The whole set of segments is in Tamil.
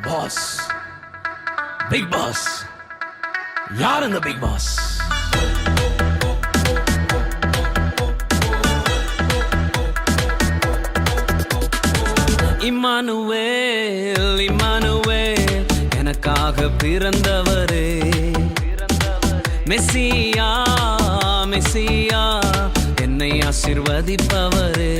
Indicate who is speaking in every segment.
Speaker 1: Pass, big pass. யார் இந்த பிக் பாஸ்? இம்மானுவேல், இம்மானுவேல், எனக்காக பிறந்தவரே. மெஸ்ஸியா, மெஸ்ஸியா, என்னை ஆசீர்வதிப்பவரே.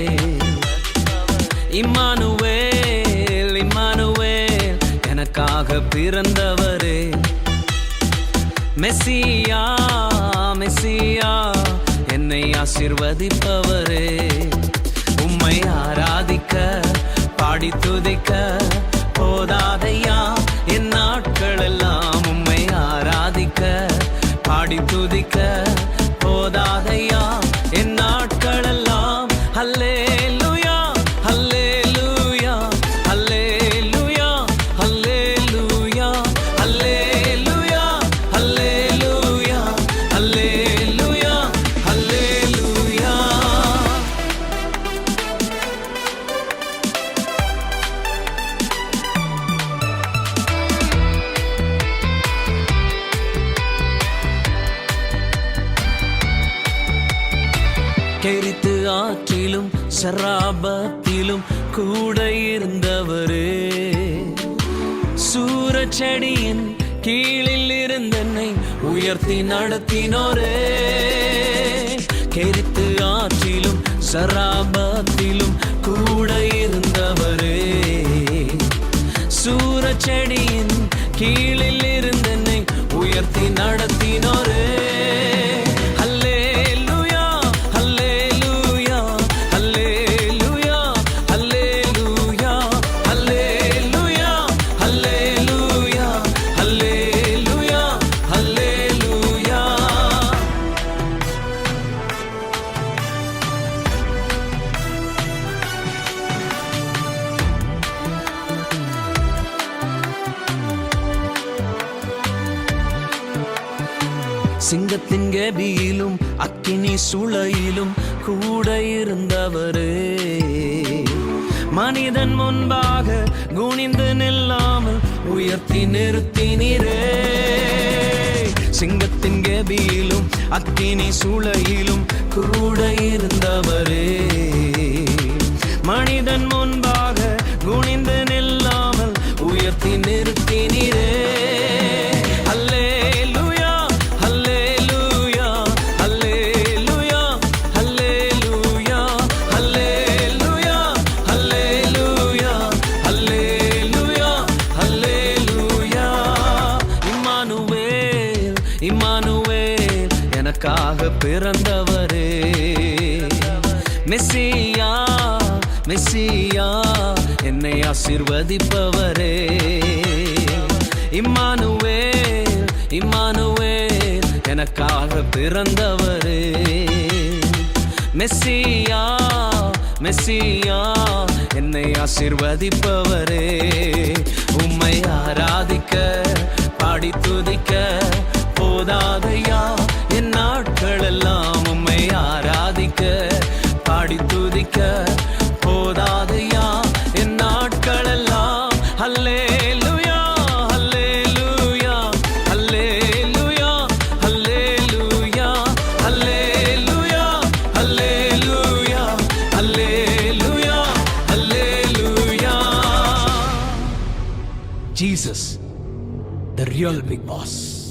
Speaker 1: இம்மானுவேல், இம்மானுவேல், எனக்காக பிறந்தவரே. மெஸ்ஸியா, மெஸ்ஸியா, என்னை ஆசீர்வதிப்பவரே. உம்மை ஆராதிக்க பாடி துதிக்க போதாதையா என் நாட்கள் எல்லாம். உம்மை ஆராதிக்க பாடி துதிக்க போதாதையா என் நாட்கள் எல்லாம். அல்லேலூயா, அல்லேலூயா, அல்லேலூயா, அல்லேலூயா, அல்லேலூயா, அல்லேலூயா, அல்லேலூயா, அல்லேலூயா. கெரித்து ஆற்றிலும் சராபத்திலும் கூட இருந்தவரே. சூரச்செடியின் கீழில் இருந்தென்னை உயர்த்தி நடத்தினோரே. கெரித்து ஆற்றிலும் சராபத்திலும் கூட இருந்தவரே. சூரச்செடியின் கீழில் இருந்தென்னை உயர்த்தி நடத்தினோரே. சிங்கத்தின் கெபியிலும் அக்கினி சுளையிலும் கூட இருந்தவரே. மனிதன் முன்பாக குனிந்து நில்லாமல் உயர்த்தி நிறுத்தினீரே. சிங்கத்தின் கெபியிலும் அக்கினி சுளையிலும் கூட இருந்தவரே. மனிதன் முன்பாக குனிந்து நில்லாமல் உயர்த்தி நிறுத்தினீரே. இம்மானுவேல், எனக்காக பிறந்தவரே. மெஸ்ஸியா, மெஸ்ஸியா, என்னை ஆசீர்வதிப்பவரே. இம்மானுவேல், இம்மானுவேல், எனக்காக பிறந்தவரே. மெஸ்ஸியா, மெஸ்ஸியா, என்னை ஆசீர்வதிப்பவரே. உம்மை ஆராதிக்க பாடி துதிக்க போதாதையா என் நாட்கள் எல்லாம். உம்மை ஆராதிக்க பாடி துதிக்க போதாதையா என் நாட்கள் எல்லாம். அல்லேலூயா, அல்லேலூயா, அல்லேலூயா, அல்லேலூயா, அல்லேலூயா, அல்லேலூயா, அல்லேலூயா, அல்லேலூயா. Jesus, the real big boss.